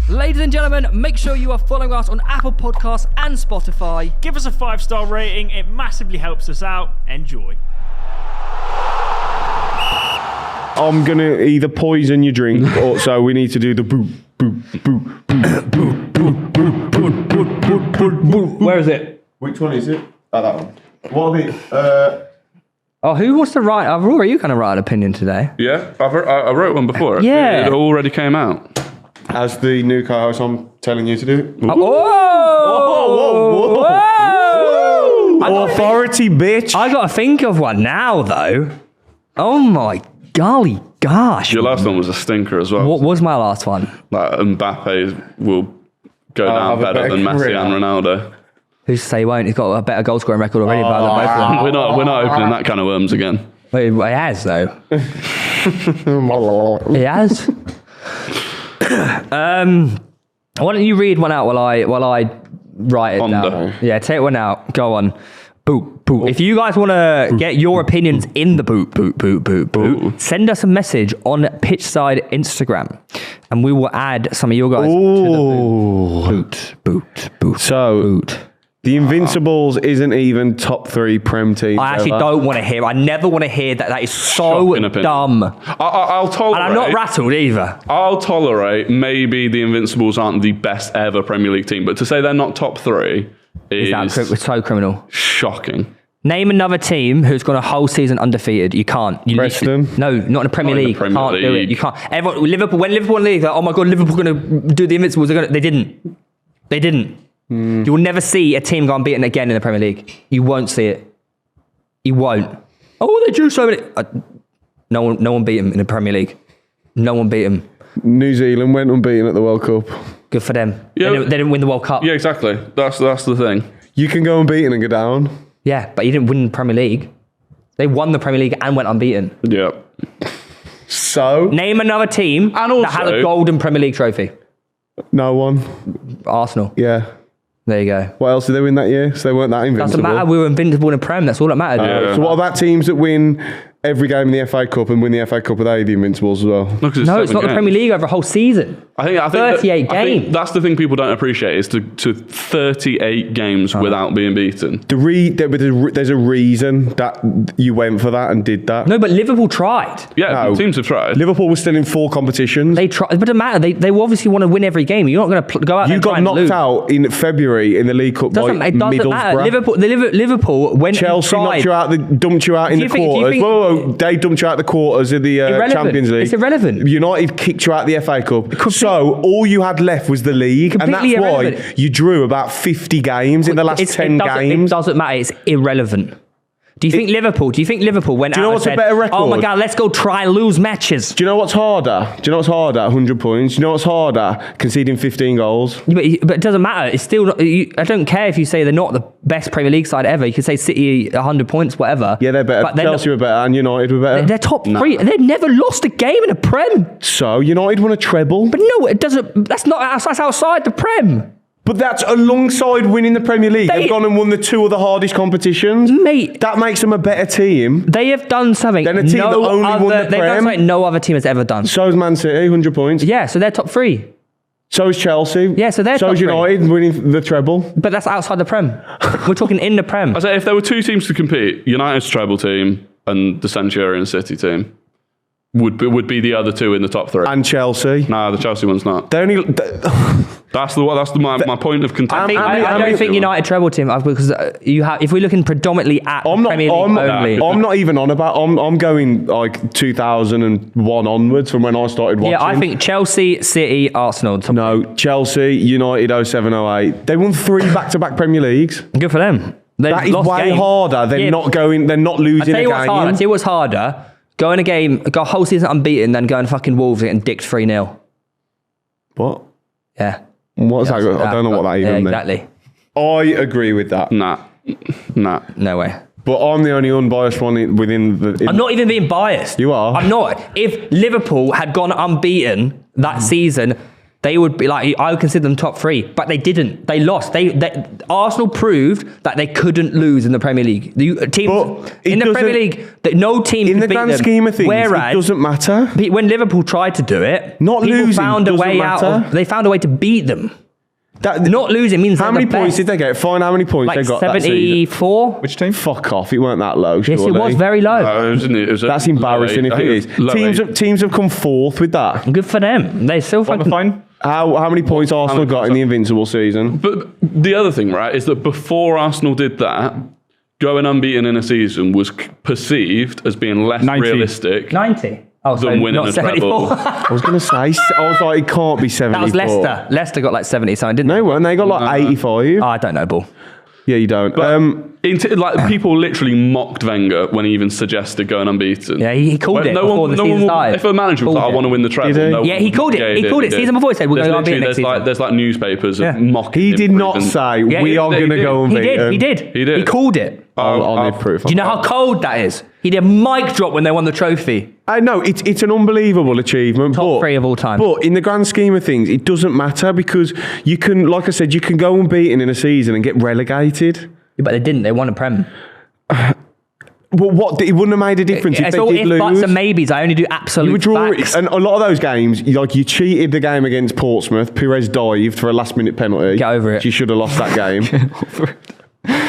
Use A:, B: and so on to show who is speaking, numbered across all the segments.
A: Ladies and gentlemen, make sure you are following us on Apple Podcasts and Spotify.
B: Give us a 5-star rating. It massively helps us out. Enjoy.
C: I'm going to either poison your drink or so we need to do the boop, boop, boop, boop, boop, boop, boop, boop, boop, boop, boop, boop.
D: Where is it?
C: Which one is it? Oh, that one. What are the...
A: Oh, who wants to write? Aurora, you kind of write an opinion today.
E: Yeah, I wrote one before.
A: Yeah.
E: It already came out.
C: As the new co-host, I'm telling you to do it.
A: Whoa!
C: Whoa! Authority, bitch.
A: I got to think of one now, though. Oh my golly gosh.
E: Your last one was a stinker as well.
A: What was my last one?
E: Like Mbappe will go down better than Messi and Ronaldo.
A: Who's to say he won't? He's got a better goal scoring record already. Both of them.
E: We're not opening that kind of worms again.
A: Wait, he has, though. He has. Why don't you read one out while I write it down? Yeah, take one out. Go on. Boop, boop. If you guys want to get your opinions in the boop, boop, boop, boop, boop, send us a message on Pitch Side Instagram, and we will add some of your guys to the boot, boot, boot.
C: So,
A: boot.
C: The Invincibles isn't even top 3 Prem teams.
A: I actually don't want to hear. I never want to hear that. That is so dumb.
E: I'll tolerate.
A: And I'm not rattled either.
E: I'll tolerate maybe the Invincibles aren't the best ever Premier League team, but to say they're not top 3 is
A: so criminal.
E: Shocking.
A: Name another team who's gone a whole season undefeated. You can't.
C: Preston?
A: No, not in the Premier League. You can't do it. You can't. Everyone, when Liverpool won the league, like, oh my God, Liverpool going to do the Invincibles. They didn't. They didn't. You will never see a team go unbeaten again in the Premier League. You won't see it. You won't. Oh, they drew so many. No one beat them in the Premier League. No one beat them.
C: New Zealand went unbeaten at the World Cup.
A: Good for them.
E: Yeah,
A: they didn't win the World Cup.
E: Yeah, exactly. That's the thing.
C: You can go unbeaten and go down.
A: Yeah, but you didn't win the Premier League. They won the Premier League and went unbeaten.
E: Yeah.
C: So?
A: Name another team that had a golden Premier League trophy.
C: No one.
A: Arsenal.
C: Yeah.
A: There you go.
C: What else did they win that year? So they weren't that invincible.
A: Doesn't matter. We were invincible in the Prem. That's all that mattered.
E: Yeah.
C: So what about teams that win every game in the FA Cup and win the FA Cup? Are they the Invincibles as well?
E: No,
A: it's not the Premier League over a whole season.
E: I think
A: 38 games.
E: I think that's the thing people don't appreciate is to 38 games without being beaten.
C: There's a reason that you went for that and did that.
A: No, but Liverpool tried.
E: Yeah, teams have tried.
C: Liverpool was still in 4 competitions.
A: They tried, but it doesn't matter. They obviously want to win every game. You're not going to go out there and try and lose.
C: You got knocked out in February in the League Cup by Middlesbrough.
A: Liverpool went
C: Chelsea dumped you out in the quarters. They dumped you out the quarters of the Champions League.
A: It's irrelevant.
C: United kicked you out the FA Cup. So all you had left was the league, and that's why you drew about 50 games in the last 10 games.
A: It doesn't matter. It's irrelevant. Do you think Liverpool went out and said,
C: better record?
A: Oh my God, let's go try and lose matches?
C: Do you know what's harder? 100 points. Do you know what's harder? Conceding 15 goals.
A: But it doesn't matter. It's still not, I don't care if you say they're not the best Premier League side ever. You can say City 100 points, whatever.
C: Yeah, they're better. Chelsea were better and United were better.
A: They're top 3. They've never lost a game in a Prem.
C: So United won a treble.
A: But no, it doesn't. That's outside the Prem.
C: But that's alongside winning the Premier League. They've gone and won the 2 of the hardest competitions.
A: Mate.
C: That makes them a better team.
A: They have done something
C: Then a team that only won the Prem.
A: They've done something no other team has ever done.
C: So is Man City, 100 points.
A: Yeah, so they're top 3.
C: So is Chelsea.
A: Yeah, so they're top 3.
C: So is United winning the treble.
A: But that's outside the Prem. We're talking in the Prem.
E: I say if there were 2 teams to compete, United's treble team and the Centurion City team would be the other 2 in the top 3.
C: And Chelsea.
E: Nah, the Chelsea one's not.
C: They're only...
E: That's my point of contention.
A: I don't think United treble team because if we're looking predominantly at Premier League only.
C: I'm not even on about. I'm going like 2001 onwards from when I started watching.
A: Yeah, I think Chelsea, City, Arsenal.
C: No, Chelsea, United 07-08. They won 3 back-to-back Premier Leagues.
A: Good for them.
C: That is way harder. They're not losing a game.
A: I'll tell you what's harder. Go in a game, go a whole season unbeaten, then go and fucking Wolves and dicked 3-0.
C: What?
A: Yeah.
C: What's that? I don't know what that even means.
A: Exactly.
C: I agree with that.
E: Nah.
A: No way.
C: But I'm the only unbiased one within the...
A: I'm not even being biased.
C: You are?
A: I'm not. If Liverpool had gone unbeaten that season, they would be like, I would consider them top 3, but they didn't. They lost. Arsenal proved that they couldn't lose in the Premier League. Teams in the Premier League, that no team
C: in
A: could
C: the
A: beat
C: grand
A: them.
C: scheme of things,
A: Whereas,
C: it doesn't matter.
A: When Liverpool tried to do it,
C: Not
A: people
C: losing
A: found a
C: doesn't
A: way
C: matter.
A: out. They found a way to beat them. Not losing means
C: how many points did they get? Find how many points they got.
A: 74.
D: Which team?
C: Fuck off! It weren't that low.
A: Yes,
C: surely.
A: it was very low.
C: That's embarrassing if it is. Teams have come fourth with that.
A: Good for them. They still fucking
D: Fine.
C: How many points Arsenal got in the Invincible season?
E: But the other thing, right, is that before Arsenal did that, going unbeaten in a season was perceived as being less
D: 90.
E: realistic
A: 90. Oh, so
E: than winning
A: not
E: a
A: 74.
E: treble.
C: I was going to say, I was like, it can't be 74.
A: That was Leicester. Leicester got like 70 something, didn't
C: No,
A: they?
C: weren't they? Got like 85.
A: Oh, I don't know, Bull.
C: Yeah, you don't.
E: People literally mocked Wenger when he even suggested going unbeaten.
A: Yeah, he called it before the season started.
E: If a manager was like, I want to win the treble,
C: Did he?
E: no
A: Yeah, he called it. He called it season before. He said, we're going to unbeaten next season.
E: There's like newspapers
A: Yeah.
E: mocking
C: He
E: him
C: did
E: for
C: not
E: even-
C: say,
A: Yeah,
C: we are
E: he
C: going to
E: did.
C: go
A: He
C: unbeaten.
A: did.
E: He did.
A: He called it.
C: I'll need proof.
A: Do you know how cold that is? He did a mic drop when they won the trophy.
C: I know, it's an unbelievable achievement.
A: Top 3 of all time.
C: But in the grand scheme of things, it doesn't matter because you can, like I said, you can go unbeaten in a season and get relegated.
A: Yeah, but they didn't. They won a Prem.
C: Well, it wouldn't have made a difference if
A: It's
C: they
A: all
C: did
A: if,
C: lose.
A: buts and maybes. I only do absolute
C: You would draw
A: facts.
C: and a lot of those games, you cheated the game against Portsmouth. Pires dived for a last-minute penalty.
A: Get over it.
C: She should have lost that game.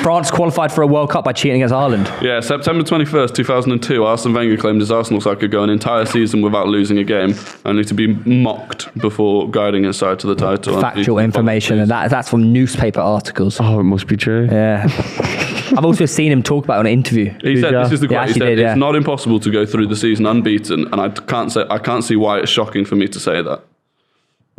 A: France qualified for a World Cup by cheating against Ireland.
E: Yeah, September 21st, 2002, Arsene Wenger claimed his Arsenal side could go an entire season without losing a game, only to be mocked before guiding his side to the title.
A: Factual information, and that's from newspaper articles.
C: Oh, it must be true.
A: Yeah. I've also seen him talk about it on an interview.
E: He said, this is the quote, he
A: actually
E: said,
A: did, yeah.
E: it's not impossible to go through the season unbeaten, and I can't see why it's shocking for me to say that.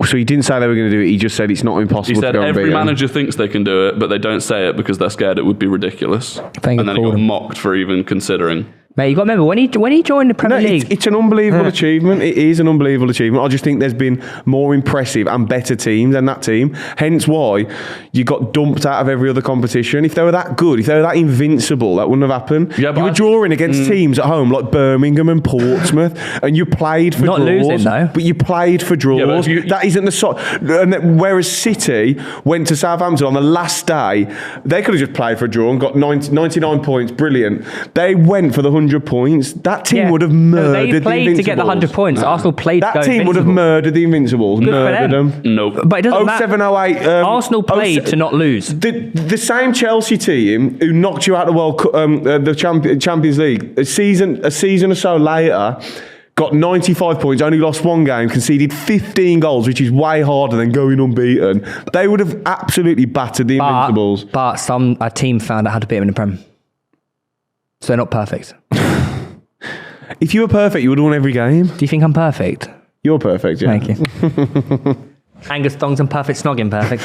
C: So he didn't say they were going to do it. He just said it's not impossible
E: He said
C: to go
E: every
C: unbeaten.
E: manager thinks they can do it, but they don't say it because they're scared it would be ridiculous.
A: Wenger
E: And then he
A: called
E: got
A: him.
E: mocked for even considering.
A: Mate, you got to remember, when he joined the Premier
C: No,
A: League...
C: it's an unbelievable achievement. It is an unbelievable achievement. I just think there's been more impressive and better teams than that team. Hence why you got dumped out of every other competition. If they were that good, if they were that invincible, that wouldn't have happened.
E: Yeah, but
C: you were drawing against teams at home like Birmingham and Portsmouth, and you played for
A: Not
C: draws.
A: losing, though.
C: But you played for draws.
E: Yeah, but if
C: that isn't the whereas City went to Southampton on the last day, they could have just played for a draw and got 99 points. Brilliant. They went for the 100 points. That team would have murdered
A: They played to get the 100 points. Arsenal played to
C: That
A: go
C: team would have
A: invincible.
C: murdered the Invincibles.
A: Good for
C: Murdered them.
E: Nope.
A: But it doesn't matter.
C: 0708.
A: Arsenal played to not lose.
C: The same Chelsea team who knocked you out of the World Cup, the Champions League, a season or so later, got 95 points, only lost one game, conceded 15 goals, which is way harder than going unbeaten. They would have absolutely battered the Invincibles.
A: But a team found out how to beat them in the Prem. So they're not perfect.
C: If you were perfect, you would have won every game.
A: Do you think I'm perfect?
C: You're perfect, yeah.
A: Thank you. Angus Thongs and perfect snogging perfect.